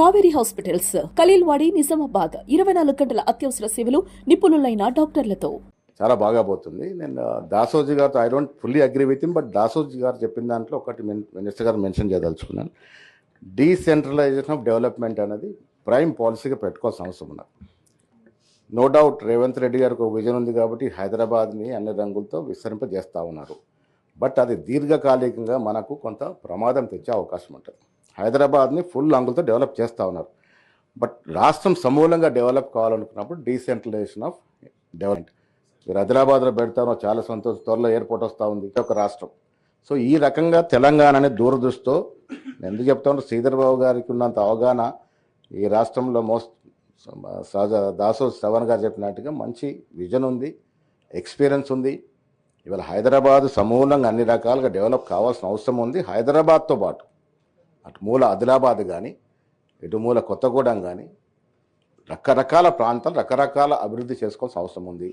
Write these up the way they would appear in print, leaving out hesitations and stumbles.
Kaveri hospitals Khaleelwadi Nizamabad 24 గంటల అత్యవసర సేవలు నిపుణులైన డాక్టర్లతో చాలా బాగా పోతుంది. నేను దాసోజీ గారితో I don't fully agree with him, but Dasoju గారు చెప్పిన దాంట్లో ఒకటి మినిస్టర్ గారు మెన్షన్ చేయదలుచుకున్నాను. డీసెంట్రలైజేషన్ ఆఫ్ డెవలప్మెంట్ అనేది ప్రైమ్ పాలసీగా పెట్టుకోవాల్సిన అవసరం ఉన్నది. నో డౌట్ రేవంత్ రెడ్డి గారికి ఒక విజన్ ఉంది కాబట్టి హైదరాబాద్ని అన్ని రంగులతో విస్తరింపజేస్తూ ఉన్నారు. బట్ అది దీర్ఘకాలికంగా మనకు కొంత ప్రమాదం తెచ్చే అవకాశం ఉంటుంది. హైదరాబాద్ని ఫుల్ అంగులతో డెవలప్ చేస్తూ ఉన్నారు. బట్ రాష్ట్రం సమూలంగా డెవలప్ కావాలనుకున్నప్పుడు డీసెంట్రలైజేషన్ ఆఫ్ డెవలప్మెంట్. మీరు హైదరాబాద్లో పెడతారో చాలా సంతోషం, త్వరలో ఎయిర్పోర్ట్ వస్తూ ఉంది ఒక రాష్ట్రం. సో ఈ రకంగా తెలంగాణని దూరదృష్టితో నేను ఎందుకు చెప్తాను, శ్రీధర్ బాబు గారికి ఉన్నంత అవగాహన ఈ రాష్ట్రంలో దాసో శ్రవణ్ గారు చెప్పినట్టుగా మంచి విజన్ ఉంది, ఎక్స్పీరియన్స్ ఉంది. ఇవాళ హైదరాబాద్ సమూలంగా అన్ని రకాలుగా డెవలప్ కావాల్సిన అవసరం ఉంది. హైదరాబాద్తో పాటు అటు మూల ఆదిలాబాద్ కానీ ఇటు మూల కొత్తగూడెం కానీ రకరకాల ప్రాంతాలు రకరకాల అభివృద్ధి చేసుకోవాల్సిన అవసరం ఉంది.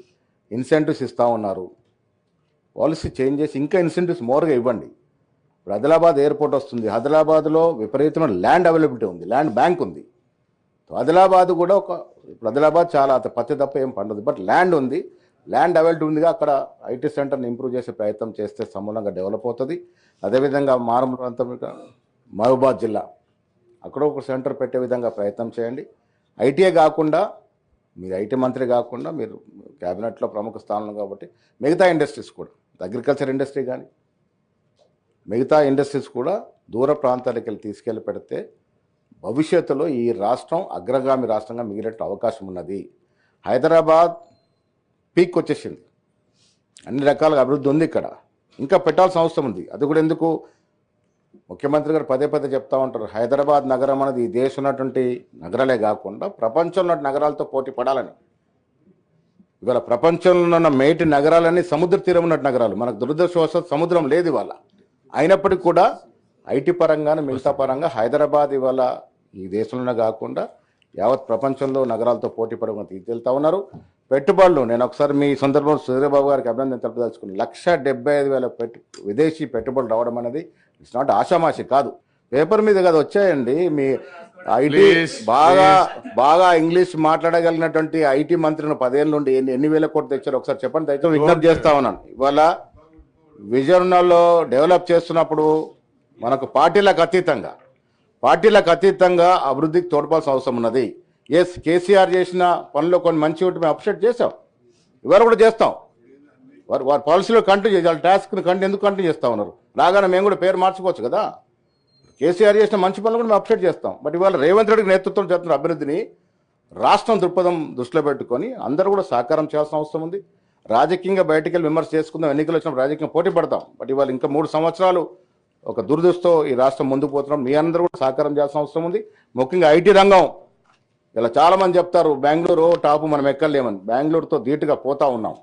ఇన్సెంటివ్స్ ఇస్తూ ఉన్నారు, పాలసీ చేంజ్ చేసి ఇంకా ఇన్సెంటివ్స్ మోర్గా ఇవ్వండి. ఇప్పుడు ఆదిలాబాద్ ఎయిర్పోర్ట్ వస్తుంది, ఆదిలాబాద్లో విపరీతమైన ల్యాండ్ అవైలబిలిటీ ఉంది, ల్యాండ్ బ్యాంక్ ఉంది. ఆదిలాబాద్ కూడా ఇప్పుడు ఆదిలాబాద్ చాలా పత్తి తప్ప ఏం పండదు, బట్ ల్యాండ్ ఉంది, ల్యాండ్ అవైలబిలిటీ ఉందిగా. అక్కడ ఐటీ సెంటర్ని ఇంప్రూవ్ చేసే ప్రయత్నం చేస్తే సమూలంగా డెవలప్ అవుతుంది. అదేవిధంగా మారుమూల ప్రాంతం మహబూబాద్ జిల్లా అక్కడ ఒక సెంటర్ పెట్టే విధంగా ప్రయత్నం చేయండి. ఐటీఏ కాకుండా మీరు ఐటీ మంత్రి కాకుండా మీరు క్యాబినెట్లో ప్రముఖ స్థానంలో కాబట్టి మిగతా ఇండస్ట్రీస్ కూడా అగ్రికల్చర్ ఇండస్ట్రీ కానీ మిగతా ఇండస్ట్రీస్ కూడా దూర ప్రాంతాలకు వెళ్ళి తీసుకెళ్ళి పెడితే భవిష్యత్తులో ఈ రాష్ట్రం అగ్రగామి రాష్ట్రంగా మిగిలేట అవకాశం ఉన్నది. హైదరాబాద్ పీక్ వచ్చేసింది, అన్ని రకాలుగా అభివృద్ధి ఉంది, ఇక్కడ ఇంకా పెట్టాల్సిన అవసరం ఉంది. అది కూడా ఎందుకు ముఖ్యమంత్రి గారు పదే పదే చెప్తా ఉంటారు, హైదరాబాద్ నగరం అనేది ఈ దేశం ఉన్నటువంటి నగరాలే కాకుండా ప్రపంచంలో ఉన్న నగరాలతో పోటీ పడాలని. ఇవాళ ప్రపంచంలో ఉన్న మేటి నగరాలన్నీ సముద్ర తీరం ఉన్నట్టు నగరాలు. మనకు దురదృష్టవశాత్తు సముద్రం లేదు ఇవాళ. అయినప్పటికీ కూడా ఐటీ పరంగానే మిగతా పరంగా హైదరాబాద్ ఇవాళ ఈ దేశంలోనే కాకుండా యావత్ ప్రపంచంలో నగరాలతో పోటీ పడమని తీసుకెళ్తా ఉన్నారు. పెట్టుబడులు నేను ఒకసారి మీ సందర్భంలో సూర్యబాబు గారికి అభినందన తెలపదలుచుకుని 1,75,000 విదేశీ పెట్టుబడులు రావడం అనేది ఇట్స్ నాట్ ఆషామాషి కాదు, పేపర్ మీద కదా వచ్చాయండి. మీ ఐటీ బాగా ఇంగ్లీష్ మాట్లాడగలిగినటువంటి ఐటీ మంత్రిని 10 ఏళ్ళ నుండి ఎన్ని వేల కోట్లు తెచ్చారు ఒకసారి చెప్పండి, దయచేసి విజ్ఞప్తి చేస్తా ఉన్నాను. ఇవాళ విజయనగరంలో డెవలప్ చేస్తున్నప్పుడు మనకు పార్టీలకు అతీతంగా అభివృద్ధికి తోడ్పాల్సిన అవసరం ఉన్నది. ఎస్, కేసీఆర్ చేసిన పనులు కొన్ని మంచి ఒకటి మేము అప్రిషియేట్ చేసాం, ఇవాళ కూడా చేస్తాం. వారి పాలసీలో కంటిన్యూ చేయాలి, వాళ్ళ టాస్క్ని ఎందుకు కంటిన్యూ చేస్తూ ఉన్నారు. రాగానే మేము కూడా పేరు మార్చుకోవచ్చు కదా. కేసీఆర్ చేసిన మంచి పనులు కూడా మేము అప్రిషియేట్ చేస్తాం. బట్ ఇవాళ రేవంత్ రెడ్డి నేతృత్వం చేస్తున్న అభివృద్ధిని రాష్ట్రం దృక్పథం దృష్టిలో పెట్టుకొని అందరూ కూడా సహకారం చేయాల్సిన అవసరం ఉంది. రాజకీయంగా బయటికి వెళ్ళి విమర్శ చేసుకుందాం, ఎన్నికలు వచ్చినప్పుడు రాజకీయంగా పోటీ పడతాం. బట్ ఇవాళ ఇంకా 3 సంవత్సరాలు ఒక దురదృష్టితో ఈ రాష్ట్రం ముందుకు పోతున్నాం. మీ అందరూ కూడా సహకారం చేయాల్సిన అవసరం ఉంది. ముఖ్యంగా ఐటీ రంగం ఇలా చాలామంది చెప్తారు బెంగళూరు టాపు మనం ఎక్కలేమని, బెంగళూరుతో ధీటుగా పోతా ఉన్నాం.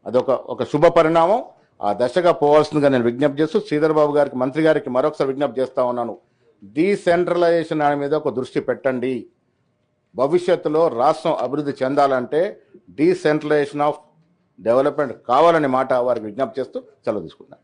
అదొక శుభ పరిణామం. ఆ దశగా పోవాల్సిందిగా నేను విజ్ఞప్తి చేస్తూ శ్రీధర్ బాబు గారికి మంత్రి గారికి మరొకసారి విజ్ఞప్తి చేస్తా ఉన్నాను. డీసెంట్రలైజేషన్ దాని మీద ఒక దృష్టి పెట్టండి. భవిష్యత్తులో రాష్ట్రం అభివృద్ధి చెందాలంటే డీసెంట్రలైజేషన్ ఆఫ్ డెవలప్మెంట్ కావాలనే మాట వారికి విజ్ఞప్తి చేస్తూ సెలవు తీసుకుంటాను.